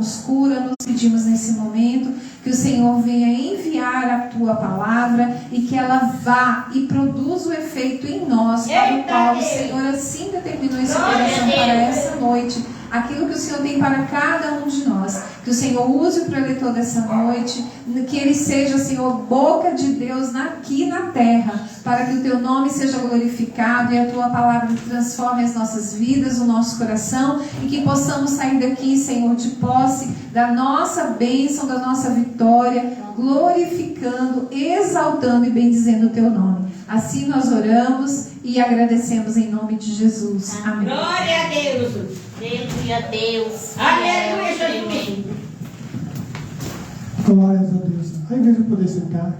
nos cura, nos pedimos nesse momento que o Senhor venha enviar a tua palavra e que ela vá e produza o efeito em nós, para o qual o Senhor assim determinou esse coração para essa noite. Aquilo que o Senhor tem para cada um de nós. Que o Senhor use o preletor dessa noite. Que ele seja, Senhor, boca de Deus aqui na terra. Para que o teu nome seja glorificado e a tua palavra transforme as nossas vidas, o nosso coração. E que possamos sair daqui, Senhor, de posse da nossa bênção, da nossa vitória. Glorificando, exaltando e bendizendo o teu nome. Assim nós oramos e agradecemos em nome de Jesus. Amém. Glória a Deus. Aleluia a Deus. Aleluia, Jesus. Glórias a Deus. A igreja poder sentar.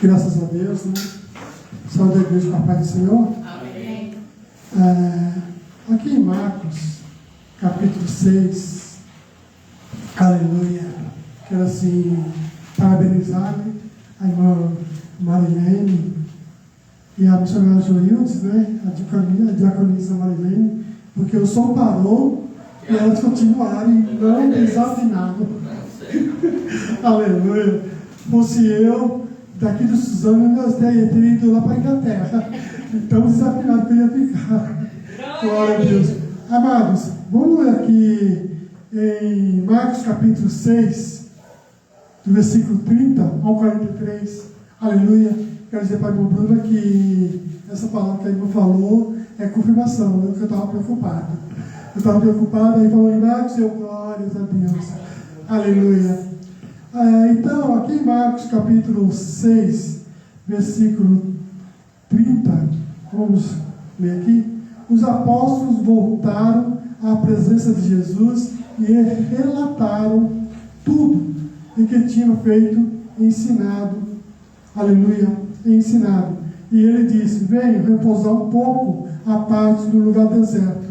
Graças a Deus, né? Saúde da igreja com a paz do Senhor. Amém. Aqui em Marcos, capítulo 6, aleluia. Quero assim parabenizar a irmã Marilene e a missionária Joildes, né? A diaconisa Marilene, porque o som parou e elas continuaram e não desafinaram. Aleluia. Fosse eu, daqui do Suzano, eu teria ido lá para a Inglaterra. Então desafinado que eu ia ficar. Glória a Deus. Amados, vamos ler aqui em Marcos capítulo 6, do versículo 30 ao 43. Aleluia. Quero dizer para a irmã Bruna que essa palavra que a irmã falou é confirmação, né? Que eu estava preocupado. Eu estava preocupado, aí falou em Marcos, eu, glórias a Deus. Aleluia. Então, aqui em Marcos capítulo 6, versículo 30, vamos ler aqui. Os apóstolos voltaram à presença de Jesus e relataram tudo o que tinham feito e ensinado. Aleluia, ensinado. E ele disse: venham repousar um pouco à parte no lugar deserto.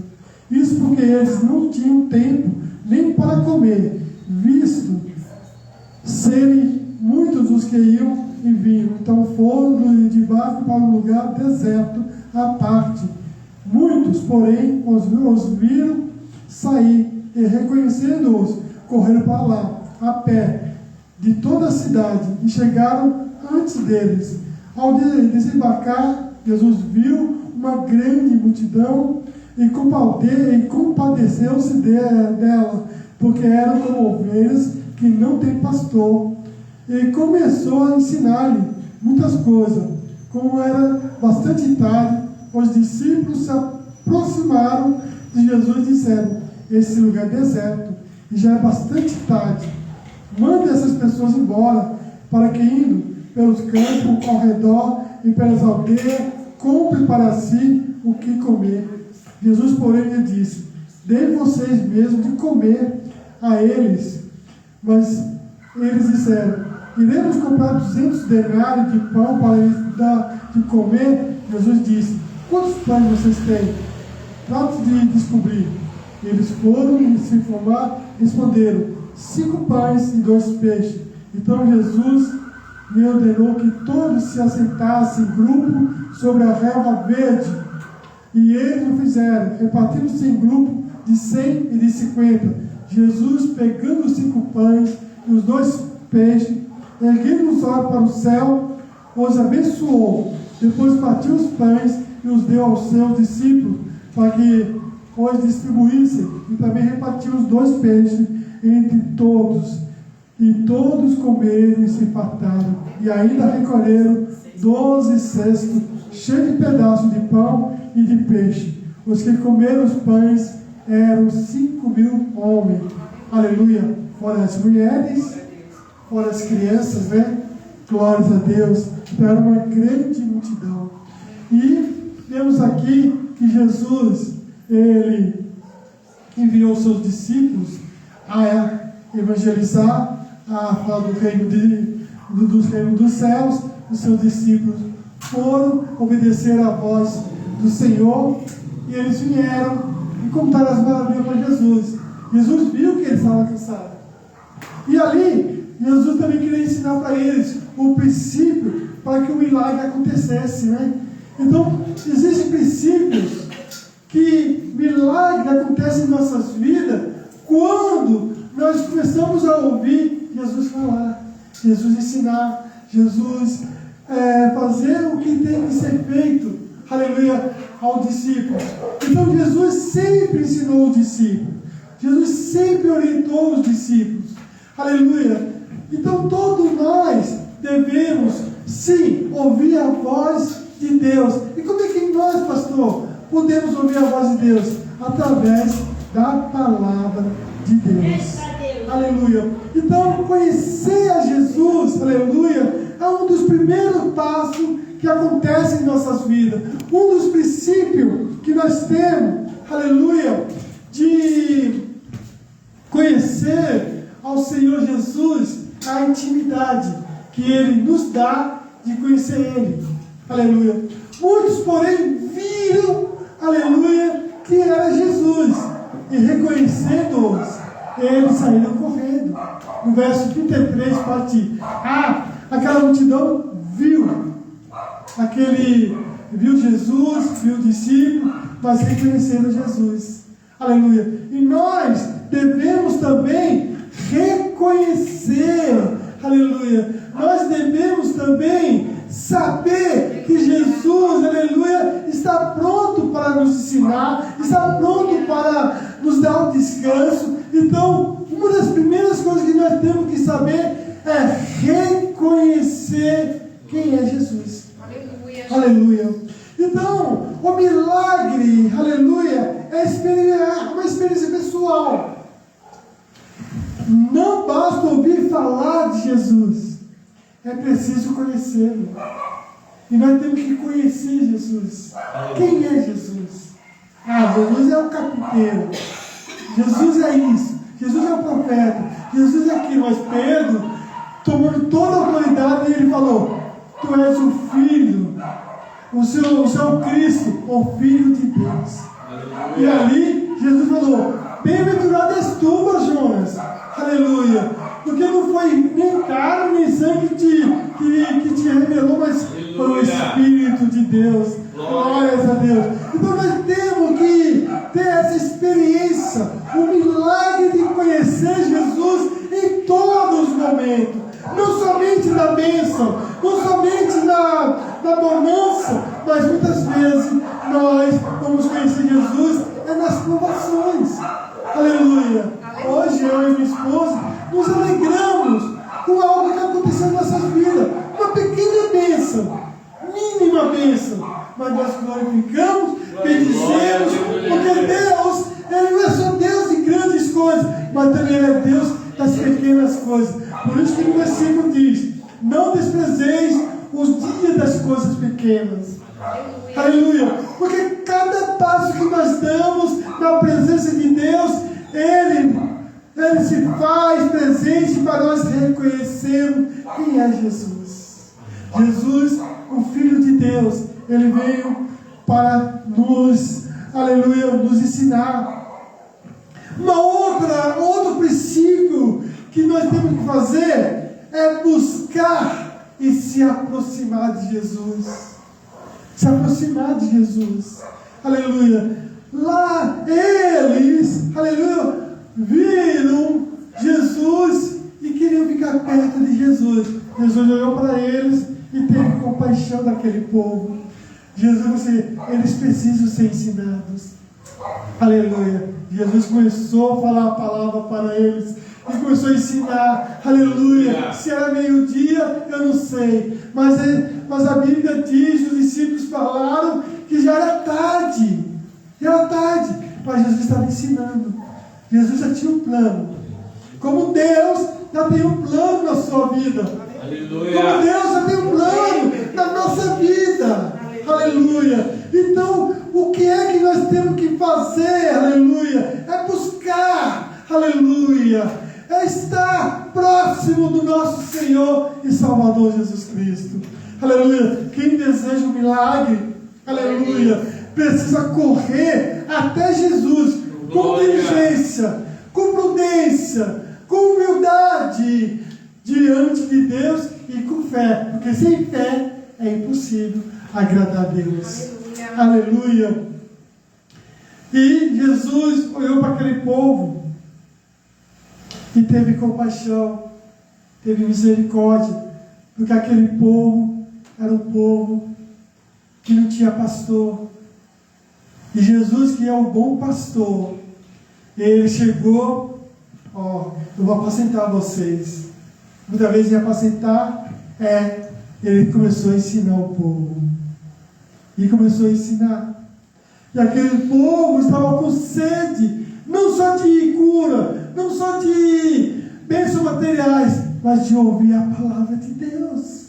Isso porque eles não tinham tempo nem para comer, visto serem muitos os que iam e vinham. Então foram de barco para um lugar deserto à parte. Muitos, porém, os viram sair e, reconhecendo-os, correram para lá, a pé, de toda a cidade, e chegaram antes deles. Ao desembarcar, Jesus viu uma grande multidão e compadeceu-se dela, porque eram como ovelhas que não têm pastor. E começou a ensinar-lhe muitas coisas. Como era bastante tarde, os discípulos se aproximaram de Jesus e disseram: esse lugar é deserto e já é bastante tarde. Mande essas pessoas embora, para que, indo pelos campos ao redor e pelas aldeias, compre para si o que comer. Jesus, porém, lhe disse: dê vocês mesmos de comer a eles. Mas eles disseram: iremos comprar 200 denários de pão para eles dar de comer? Jesus disse: quantos pães vocês têm? Trate de descobrir. Eles foram se informar, responderam: 5 pães e 2 peixes. Então Jesus lhe ordenou que todos se assentassem em grupo sobre a relva verde. E eles o fizeram, repartindo-se em grupo de 100 e de 50. Jesus, pegando os 5 pães e os 2 peixes, erguendo os olhos para o céu, os abençoou. Depois partiu os pães e os deu aos seus discípulos, para que os distribuíssem, e também repartiu os 2 peixes entre todos. E todos comeram e se fartaram, e ainda recolheram 12 cestos cheios de pedaços de pão e de peixe. Os que comeram os pães eram 5.000 homens. Aleluia. Fora as mulheres, fora as crianças, né? Glórias a Deus. Então era uma grande multidão. E vemos aqui que Jesus, ele enviou seus discípulos a evangelizar, a falar do reino dos reinos dos céus. Os seus discípulos foram obedecer à voz do Senhor, e eles vieram e contaram as maravilhas para Jesus. Jesus viu que eles estavam cansados, e ali Jesus também queria ensinar para eles o princípio para que o milagre acontecesse, né? Então existem princípios que milagre acontece em nossas vidas quando nós começamos a ouvir Jesus falar, Jesus ensinar, Jesus fazer o que tem que ser feito, aleluia, aos discípulos. Então Jesus sempre ensinou os discípulos, Jesus sempre orientou os discípulos, aleluia. Então todos nós devemos sim ouvir a voz de Deus. E como é que nós, pastor, podemos ouvir a voz de Deus? Através da palavra de Deus. Aleluia. Então, conhecer a Jesus, aleluia, é um dos primeiros passos que acontece em nossas vidas. Um dos princípios que nós temos, aleluia, de conhecer ao Senhor Jesus, a intimidade que Ele nos dá de conhecer Ele. Aleluia. Muitos, porém, viram, aleluia, que era Jesus. E reconhecendo-os, eles saíram correndo. No verso 33, parte A, aquela multidão viu Jesus, viu o discípulo, mas reconheceram Jesus. Aleluia. E nós devemos também reconhecer, aleluia. Nós devemos também saber que Jesus, aleluia, está pronto para nos ensinar, está pronto para nos dar um descanso. Então, uma das primeiras coisas que nós temos que saber é reconhecer quem é Jesus. Aleluia. Aleluia. Então, o milagre, aleluia, é uma experiência pessoal. Não basta ouvir falar de Jesus, é preciso conhecê-lo. E nós temos que conhecer Jesus. Quem é Jesus? Jesus é o carpinteiro. Jesus é isso. Jesus é o profeta. Jesus é aquilo. Mas Pedro, tomando toda a autoridade, ele falou: Tu és o Filho, o seu Cristo, o Filho de Deus. E ali, Jesus falou: Bem-aventurado és tu, Jonas. Aleluia. Porque não foi nem carne nem sangue que te revelou, mas foi o Espírito de Deus. Glórias a Deus. Então nós temos que ter essa experiência, o milagre de conhecer Jesus em todos os momentos. Não somente na bênção, não somente na bonança, mas muitas vezes nós vamos conhecer Jesus nas provações. Aleluia. Hoje eu e minha esposa nos alegramos com algo que aconteceu em nossas vidas. Uma pequena bênção, mínima bênção, mas nós glorificamos, bendizemos, porque Deus, Ele não é só Deus de grandes coisas, mas também Ele é Deus das pequenas coisas. Por isso que no versículo diz: não desprezeis os dias das coisas pequenas. Aleluia. Porque cada passo que nós damos na presença de Deus, Ele se faz presente para nós reconhecermos quem é Jesus. Jesus, o Filho de Deus, Ele veio para nos, aleluia, nos ensinar. Outro princípio que nós temos que fazer é buscar e se aproximar de Jesus. Se aproximar de Jesus. Aleluia. Lá eles, aleluia, viram Jesus e queriam ficar perto de Jesus. Jesus olhou para eles e teve compaixão daquele povo. Jesus disse: eles precisam ser ensinados. Aleluia. Jesus começou a falar a palavra para eles e começou a ensinar. Aleluia. Se era meio-dia, eu não sei, mas a Bíblia diz, os discípulos falaram que já era tarde. Já era tarde, mas Jesus estava ensinando. Jesus já tinha um plano. Como Deus já tem um plano na sua vida. Aleluia. Como Deus já tem um plano na nossa vida. Aleluia. Então, o que é que nós temos que fazer? Aleluia. É buscar. Aleluia. É estar próximo do nosso Senhor e Salvador Jesus Cristo. Aleluia. Quem deseja um milagre, aleluia, precisa correr até Jesus com diligência, com prudência, com humildade diante de Deus e com fé, porque sem fé é impossível agradar a Deus. Aleluia. E Jesus olhou para aquele povo e teve compaixão, teve misericórdia, porque aquele povo era um povo que não tinha pastor. E Jesus, que é o bom pastor, ele chegou, eu vou apacentar vocês. Muitas vezes em apacentar, ele começou a ensinar o povo. E começou a ensinar. E aquele povo estava com sede, não só de cura, não só de bênçãos materiais, mas de ouvir a palavra de Deus.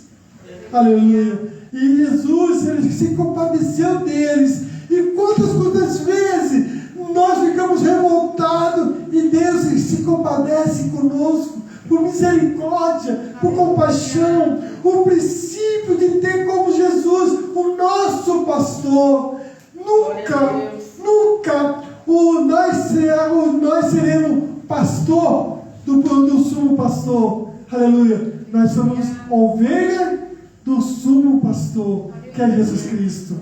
Aleluia. E Jesus, ele se compadeceu deles. E quantas vezes nós ficamos revoltados e Deus se compadece conosco, por misericórdia, por compaixão, o princípio de ter como Jesus o nosso pastor. Nunca nós seremos pastor do sumo pastor. Aleluia. Nós somos ovelha do sumo pastor, que é Jesus Cristo.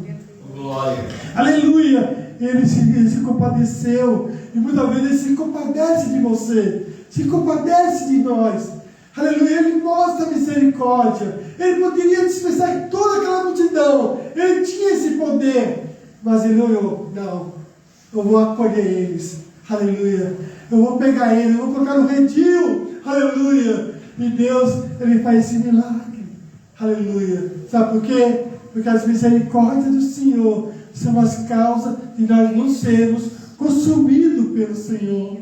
Glória. Aleluia. Ele se compadeceu. E muitas vezes ele se compadece de você, se compadece de nós. Aleluia. Ele mostra misericórdia. Ele poderia dispensar em toda aquela multidão. Ele tinha esse poder. Mas ele olhou, não, eu vou acolher eles, aleluia, eu vou pegar eles, eu vou colocar no redil, aleluia, e Deus, ele faz esse milagre, aleluia. Sabe por quê? Porque as misericórdias do Senhor são as causas de nós não sermos consumidos pelo Senhor,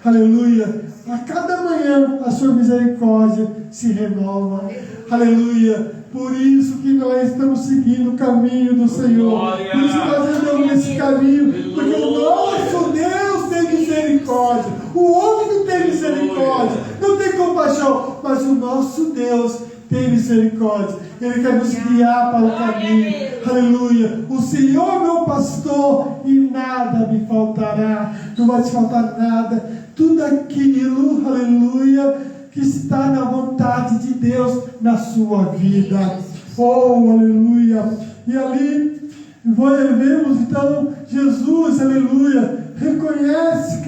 aleluia. A cada manhã a sua misericórdia se renova, aleluia. Por isso que nós estamos seguindo o caminho do Senhor. Glória. Por isso que nós andamos nesse caminho. Porque o nosso Deus tem misericórdia. O homem não tem misericórdia, não tem compaixão. Mas o nosso Deus tem misericórdia. Ele quer nos guiar para o caminho. Aleluia. O Senhor é meu pastor e nada me faltará. Não vai te faltar nada. Tudo aquilo, aleluia, que está na vontade de Deus na sua vida. Oh, aleluia. E ali vemos então Jesus, aleluia, reconhece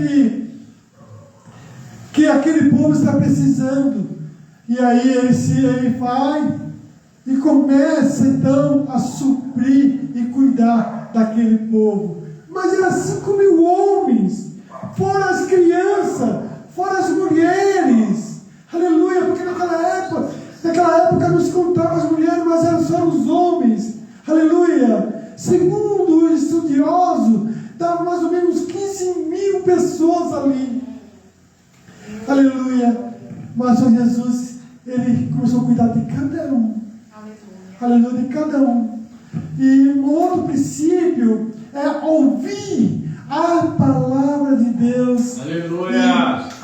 que aquele povo está precisando. E aí ele vai e começa então a suprir e cuidar daquele povo. Mas era 5.000 homens, fora as crianças, fora as mulheres. Aleluia, porque naquela época não se contava as mulheres, mas eram só os homens. Aleluia. Segundo o estudioso, dava mais ou menos 15.000 pessoas ali. Aleluia. Mas o Jesus, ele começou a cuidar de cada um. Aleluia, de cada um. E um outro princípio é ouvir a palavra de Deus. Aleluia. E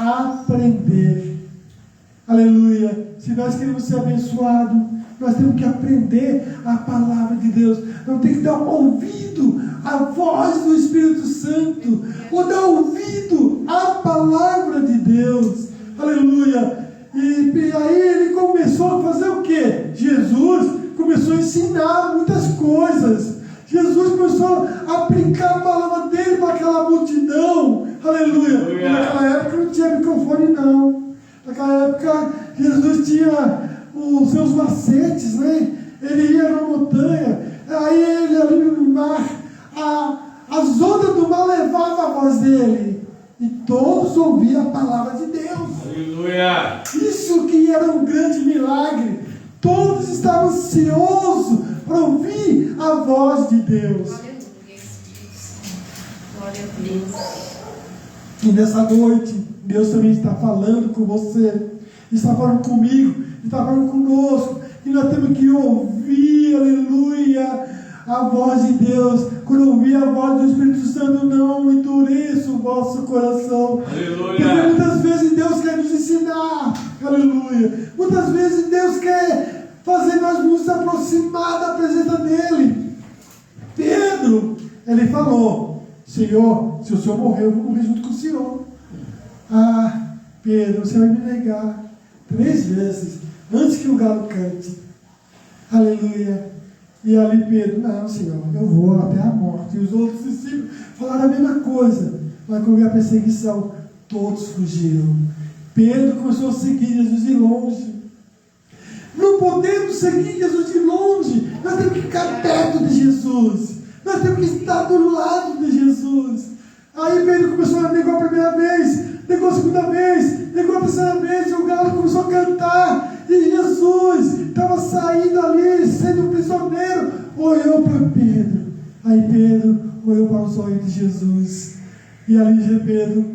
aprender. Aleluia. Se nós queremos ser abençoados, nós temos que aprender a palavra de Deus. Não tem que dar ouvido à voz do Espírito Santo, ou dar ouvido à palavra de Deus. Aleluia. E aí ele começou a fazer o quê? Jesus começou a ensinar muitas coisas. Jesus começou a aplicar a palavra dele para aquela multidão. Aleluia. Naquela época não tinha microfone, não. Naquela época, Jesus tinha os seus macetes, né? Ele ia na montanha, aí ele ali no mar, as ondas do mar levavam a voz dele, e todos ouviam a palavra de Deus. Aleluia! Isso que era um grande milagre. Todos estavam ansiosos para ouvir a voz de Deus. Glória a Deus. E nessa noite, Deus também está falando com você, está falando comigo, está falando conosco, e nós temos que ouvir, aleluia, a voz de Deus. Quando ouvir a voz do Espírito Santo, não endureça o vosso coração. Aleluia. Porque muitas vezes Deus quer nos ensinar, aleluia, muitas vezes Deus quer fazer nós nos aproximar da presença dEle. Pedro, ele falou: Senhor, se o Senhor morrer, eu vou morrer junto com o Senhor. Ah, Pedro, você vai me negar 3 vezes antes que o galo cante. Aleluia. E ali Pedro: não, Senhor, eu vou até a morte. E os outros discípulos falaram a mesma coisa, mas quando veio a perseguição, todos fugiram. Pedro começou a seguir Jesus de longe. Não podemos seguir Jesus de longe, nós temos que ficar perto de Jesus, nós temos que estar do lado de Jesus. Aí Pedro começou a negar a primeira vez, negou a segunda vez, negou a terceira vez, e o galo começou a cantar, e Jesus estava saindo ali, sendo prisioneiro, olhou para Pedro. Aí Pedro olhou para os olhos de Jesus, e ali Pedro,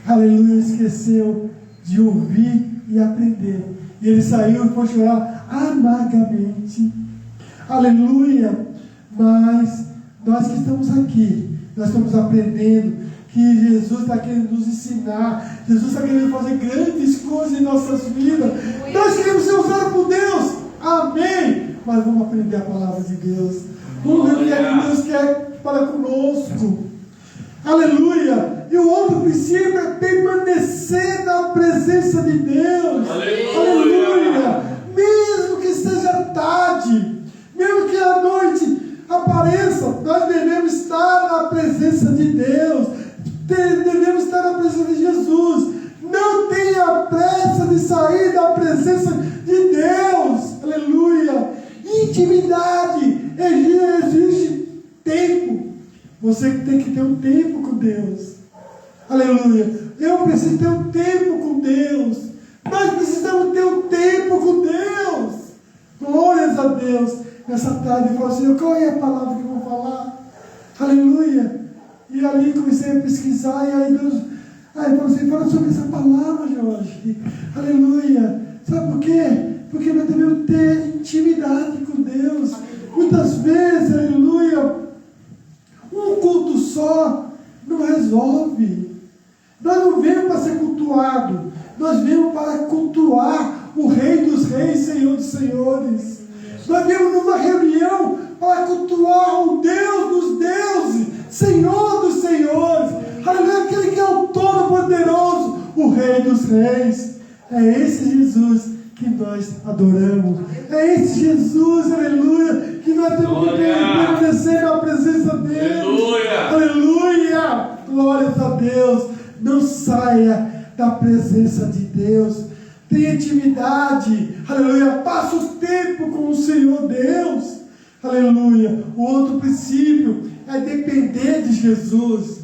aleluia, esqueceu de ouvir e aprender, e ele saiu e foi chorar amargamente, aleluia. Mas nós que estamos aqui, nós estamos aprendendo que Jesus está querendo nos ensinar, Jesus está querendo fazer grandes coisas em nossas vidas. Nós queremos ser usados por Deus, amém, mas vamos aprender a palavra de Deus, vamos ver o que é que Deus quer para conosco, aleluia. E o outro princípio é permanecer na presença de Deus, aleluia. Mesmo que seja tarde, mesmo que a noite apareça, nós devemos estar na presença de Deus, devemos estar na presença de Jesus. Não tenha pressa de sair da presença de Deus, aleluia. Intimidade exige tempo, você tem que ter um tempo com Deus, aleluia. Eu preciso ter um tempo com Deus, nós precisamos ter um tempo com Deus, glórias a Deus. Nessa tarde eu falei assim, qual é a palavra que eu vou falar? Aleluia. E ali comecei a pesquisar, e aí Deus, aí falou assim, fala sobre essa palavra, Jorge. Aleluia. Sabe por quê? Porque nós devemos ter intimidade com Deus. Muitas vezes, aleluia, um culto só não resolve. Nós não viemos para ser cultuado, nós viemos para cultuar o Rei dos Reis, Senhor dos Senhores. Nós viemos numa reunião para cultuar o Deus dos deuses, Senhor dos senhores, aleluia, aquele que é o Todo-Poderoso, o Rei dos Reis. É esse Jesus que nós adoramos, é esse Jesus, aleluia, que nós temos que permanecer na presença dele, aleluia, aleluia, glórias a Deus. Não saia da presença de Deus, tenha intimidade, aleluia, passa o tempo com o Senhor Deus, aleluia. O outro princípio é depender de Jesus.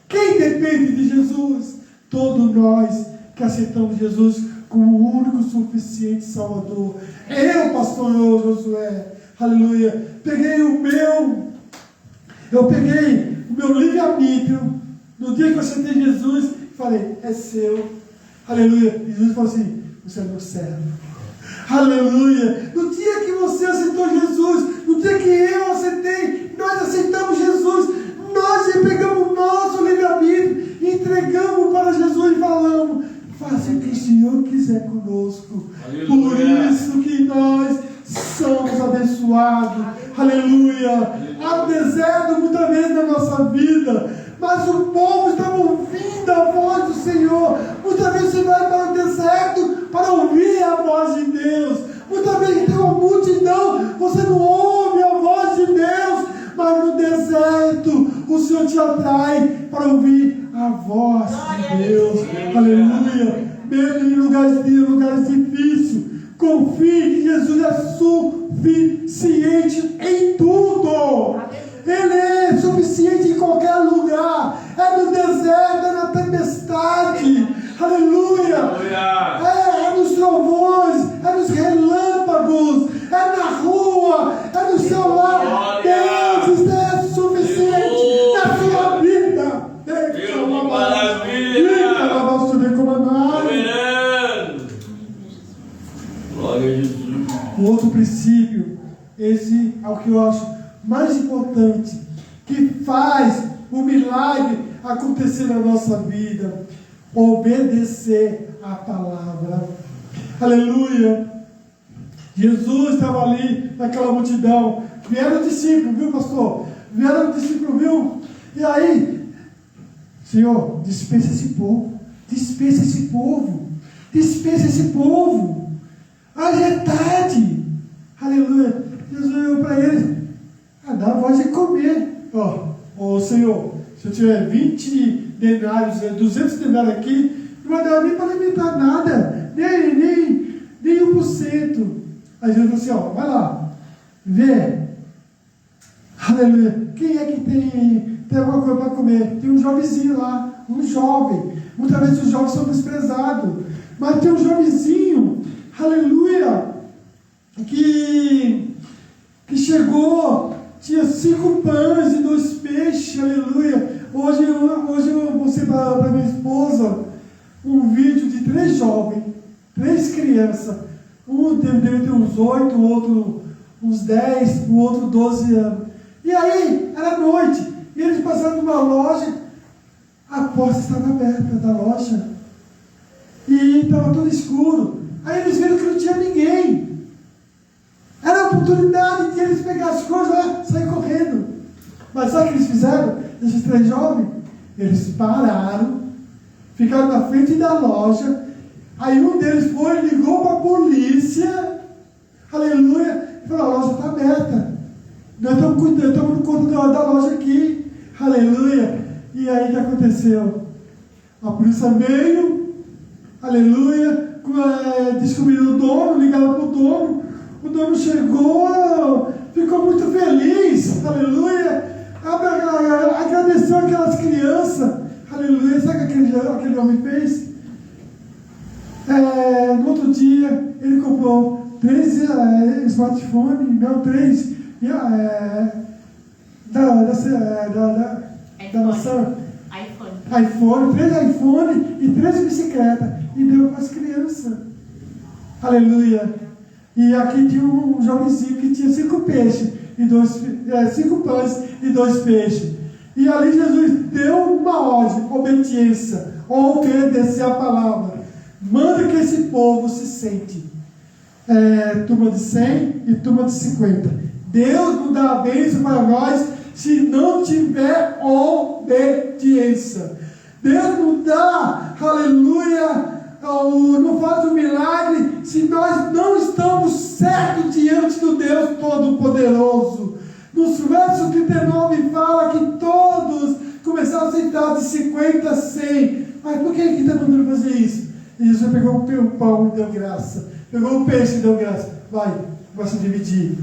Quem depende de Jesus? Todos nós que aceitamos Jesus como o único suficiente Salvador. Eu, pastor Josué, aleluia, peguei o meu livre-arbítrio no dia que eu aceitei Jesus e falei, é seu, aleluia. E Jesus falou assim, você é meu servo, aleluia. No dia que você aceitou Jesus, no dia que eu aceitei, nós aceitamos Jesus, nós pegamos o nosso livre-arbítrio, entregamos para Jesus e falamos, faça o que o Senhor quiser conosco, aleluia. Por isso que nós somos abençoados, aleluia. Há deserto muitas vezes na nossa vida, mas o povo estava ouvindo a voz do Senhor. Muitas vezes você vai para o deserto para ouvir a voz de Deus. Muitas vezes tem uma multidão, você não ouve a voz de Deus, mas no deserto o Senhor te atrai para ouvir a voz de Deus, aleluia. Mesmo em lugares difíceis, confie que Jesus é suficiente em tudo. Ele é suficiente em qualquer lugar. É no deserto, é na tempestade, aleluia. É nos trovões, é nos relâmpagos, é na rua, é no seu lar. Deus é suficiente na sua vida. Que maravilha! Glória a Jesus. Um outro princípio, esse é o que eu acho mais importante, que faz o milagre acontecer na nossa vida: obedecer a palavra, aleluia. Jesus estava ali naquela multidão, vieram discípulos, viu, pastor? Vieram discípulos, viu? E aí, Senhor, dispensa esse povo, dispensa esse povo, dispensa esse povo. Hoje é tarde, aleluia. Jesus olhou para eles, dá voz de comer. Ó, Senhor, se eu tiver 20 denários, 200 denários aqui, não vai dar nem para alimentar nada, nem 1%. Aí Jesus falou assim, ó, vai lá, vê, aleluia, quem é que tem alguma coisa para comer? Tem um jovenzinho lá, um jovem. Muitas vezes os jovens são desprezados, mas tem um jovenzinho, aleluia, que chegou, tinha 5 pães e 2 peixes, aleluia. Hoje eu mostrei para minha esposa um vídeo de 3 jovens, 3 crianças. Um deve ter uns 8, o outro uns 10, o outro 12 anos. E aí, era noite, e eles passaram numa loja, a porta estava aberta da loja, e estava tudo escuro. Aí eles viram que não tinha ninguém. Era a oportunidade de eles pegar as coisas lá e sair correndo. Mas sabe o que eles fizeram? Esses 3 jovens, eles pararam, ficaram na frente da loja. Aí um deles foi, ligou para a polícia, aleluia, e falou, a loja está aberta. Nós estamos cuidando, estamos no conta da loja aqui, aleluia. E aí o que aconteceu? A polícia veio, aleluia, descobriram o dono, ligaram para o dono chegou, ficou muito feliz, aleluia, agradeceu aquelas crianças, aleluia. Sabe o que aquele homem fez? No outro dia, ele comprou 3 smartphones, não, 3 da maçã, iPhone, 3 iPhone e 3 bicicletas, e deu para as crianças, aleluia. E aqui tinha um jovenzinho que tinha 5 peixes, 5 pães e 2 peixes. E ali Jesus deu uma ordem, obediência, obedecer a palavra. Manda que esse povo se sente. Turma de 100 e turma de 50. Deus não dá a bênção para nós se não tiver obediência. Deus não dá, aleluia, não faz um milagre se nós não estamos certos diante do Deus Todo-Poderoso. No verso 39 fala que todos começaram a aceitar de 50 a 100. Mas por que ele está mandando fazer isso? E Jesus pegou o pão e deu graça, pegou o peixe e deu graça. Vai, começa a dividir.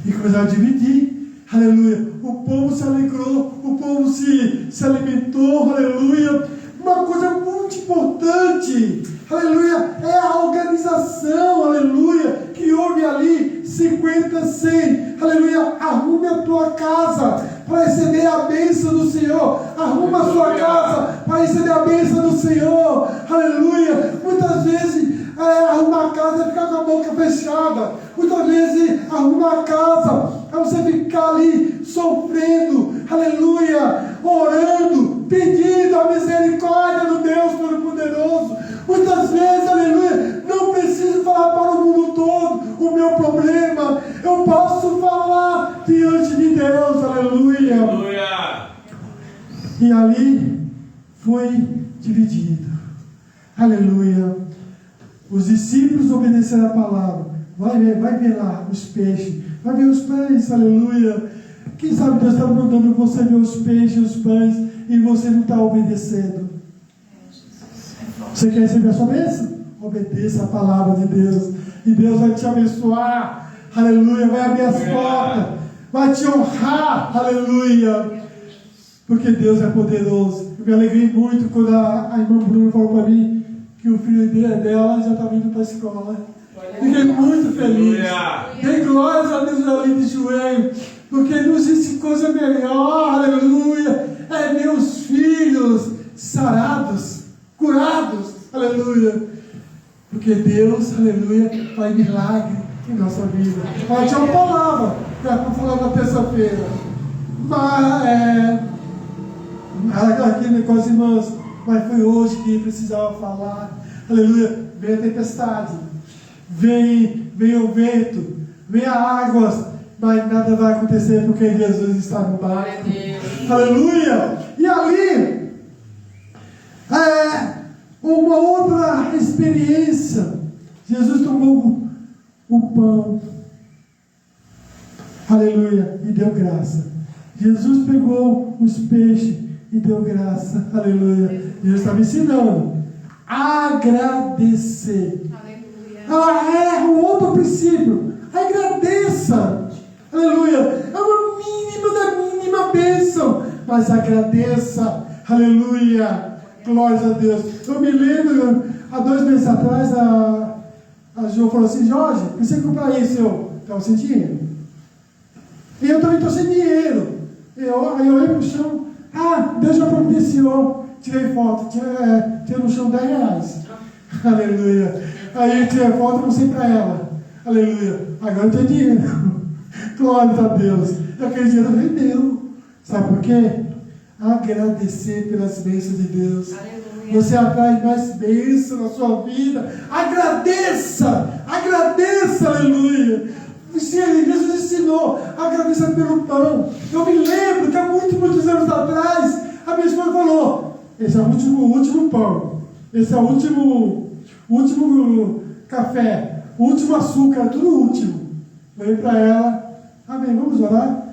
E começaram a dividir, aleluia. O povo se alegrou, o povo se alimentou, aleluia. Uma coisa muito importante, aleluia, é a organização, aleluia, que houve ali, 50, 100, aleluia. Arrume a tua casa para receber a bênção do Senhor, arruma a sua casa para receber a bênção do Senhor, aleluia. Muitas vezes arrumar a casa é ficar com a boca fechada, muitas vezes arrumar a casa é você ficar ali sofrendo, aleluia, orando, pedindo a misericórdia do Deus Todo-Poderoso. Muitas vezes, aleluia, não preciso falar para o mundo todo o meu problema, eu posso falar diante de Deus, aleluia. Aleluia. E ali foi dividido, aleluia. Os discípulos obedeceram a palavra. Vai ver lá os peixes, vai ver os pães, aleluia. Quem sabe Deus está mandando você ver os peixes, os pães, e você não está obedecendo. Você quer receber a sua bênção? Obedeça a palavra de Deus, e Deus vai te abençoar, aleluia. Vai abrir as portas, vai te honrar, aleluia, porque Deus é poderoso. Eu me alegrei muito quando a irmã Bruna falou para mim que o filho dela já estava indo para a escola. Fiquei muito feliz. Dei glórias a Deus ali de joelho, porque não existe coisa melhor, aleluia, é meus filhos sarados, curados, aleluia, porque Deus, aleluia, faz milagre em nossa vida. Mas tinha uma palavra para falar na terça-feira, mas aqui com as irmãs, mas foi hoje que precisava falar, aleluia. Vem a tempestade, vem o vento, vem a água, mas nada vai acontecer porque Jesus está no barco, aleluia. E ali uma outra experiência, Jesus tomou o pão, aleluia, e deu graça. Jesus pegou os peixes e deu graça. Aleluia. Jesus estava ensinando a agradecer. Aleluia. Um outro princípio. Agradeça. Aleluia. É uma mínima da mínima bênção. Mas agradeça. Aleluia. Glória a Deus. Eu me lembro, há 2 meses atrás, a Jo falou assim: Jorge, precisa comprar isso. Eu estava sem dinheiro. E eu também estou sem dinheiro. Aí eu olhei para o chão. Deus já providenciou. Tirei foto. Tinha no chão R$10. Aleluia. Aí eu tirei foto e mostrei para ela. Aleluia. Agora eu tenho dinheiro. Glória a Deus. E aquele dinheiro rendeu. Sabe por quê? Agradecer pelas bênçãos de Deus. Aleluia. Você atrai mais bênção na sua vida. Agradeça. Agradeça. Aleluia. Jesus ensinou, agradeça pelo pão. Eu me lembro que há muitos anos atrás, a minha esposa falou: esse é o último pão, esse é o último café, o último açúcar, tudo o último. Eu falei para ela: amém, vamos orar?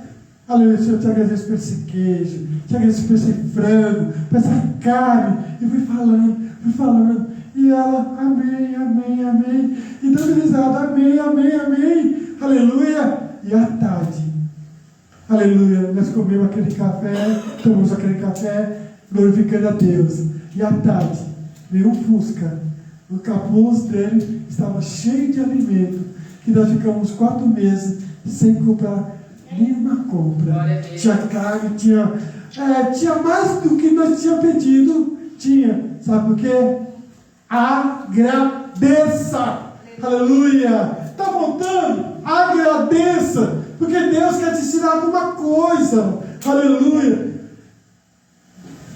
Aleluia, Senhor, eu te agradeço por esse queijo, te agradeço por esse frango, por essa carne. E fui falando. E ela: amém, amém, amém. E dando risada: amém, amém, amém. Aleluia. E à tarde, aleluia, nós comemos aquele café, tomamos aquele café, glorificando a Deus. E à tarde, veio um Fusca. O capuz dele estava cheio de alimento, que nós ficamos 4 meses sem comprar nenhuma compra. Tinha carne, tinha mais do que nós tínhamos pedido. Tinha. Sabe por quê? Agradeça. Aleluia. Está voltando? Agradeça. Porque Deus quer te ensinar alguma coisa. Aleluia.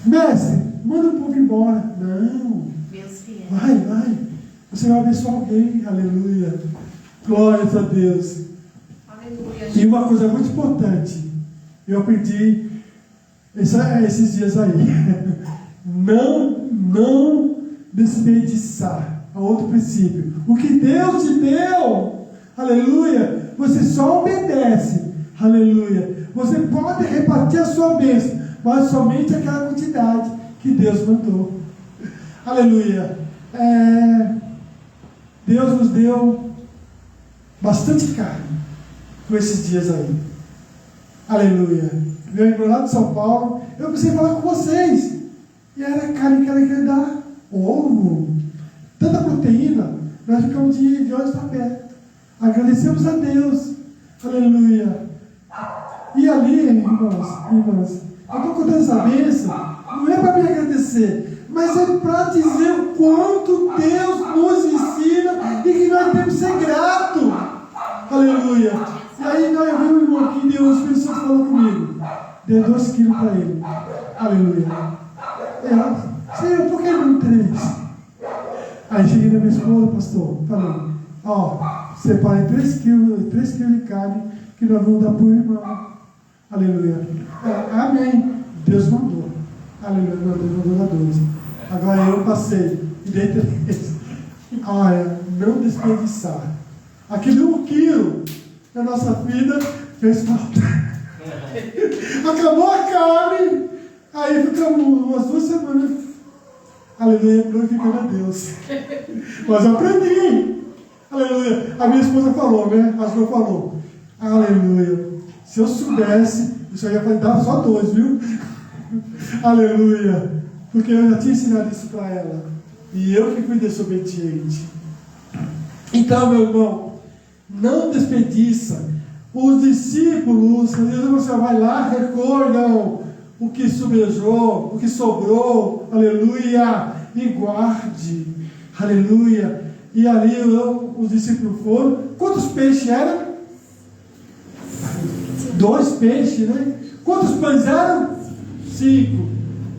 Mestre, manda o povo embora. Não. Deus fiel. Vai. Você vai abençoar alguém. Aleluia. Glórias a Deus. Aleluia. E uma coisa muito importante, eu aprendi esses dias aí. Não desperdiçar. É outro princípio. O que Deus te deu, aleluia, você só obedece. Aleluia. Você pode repartir a sua bênção, mas somente aquela quantidade que Deus mandou. Aleluia. Deus nos deu bastante carne com esses dias aí. Aleluia. Veio lá de São Paulo, eu precisei falar com vocês. E era carne que ela queria dar. Ovo. Tanta proteína. Nós ficamos de olhos abertos. Agradecemos a Deus. Aleluia. E ali, irmãos, eu estou contando essa bênção. Não é para me agradecer, mas é para dizer o quanto Deus nos ensina e que nós temos que ser gratos. Aleluia. E aí nós vimos um irmão aqui, Deus, o Espírito Santo falou comigo. Deu 2 quilos para ele. Aleluia. Senhor, por que não 3? Aí cheguei na minha esposa, pastor, falei: separei 3 quilos de carne que nós vamos dar para o irmão. Aleluia. Amém. Deus mandou. Aleluia. Deus mandou dar 12. Agora eu passei e dei 3. Olha, não desperdiçar. Aquele 1 quilo na nossa vida fez falta. Acabou a carne. Aí ficamos umas 2 semanas, aleluia, glorificando a Deus. Mas eu aprendi. Aleluia. A minha esposa falou, né? A sua falou: aleluia. Se eu soubesse, isso aí ia dar só 2, viu? Aleluia. Porque eu já tinha ensinado isso para ela. E eu que fui desobediente. Então, meu irmão, não desperdiça. Os discípulos, você vai lá, recordam o que sobrejou, o que sobrou, aleluia, e guarde, aleluia. E ali os discípulos foram. Quantos peixes eram? 2 peixes, né? Quantos pães eram? 5.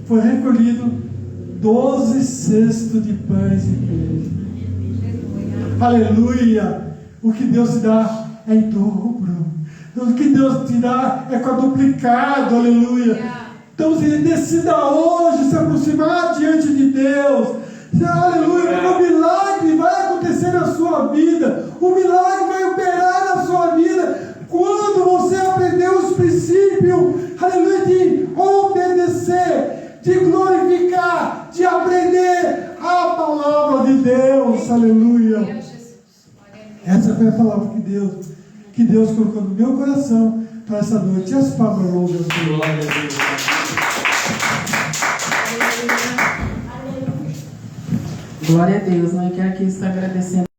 Foi recolhido 12 cestos de pães e peixes. Aleluia. O que Deus te dá é em dobro. O que Deus te dá é quadruplicado. Aleluia. Então você decida hoje se aproximar diante de Deus. Aleluia, porque o milagre vai acontecer na sua vida. O milagre vai operar na sua vida quando você aprender os princípios, aleluia, de obedecer, de glorificar, de aprender a palavra de Deus, aleluia. Essa foi a palavra que Deus colocou no meu coração para essa noite. As palmas, irmãos, Deus. Glória a Deus. Glória a Deus, né? Eu quero aqui estar agradecendo.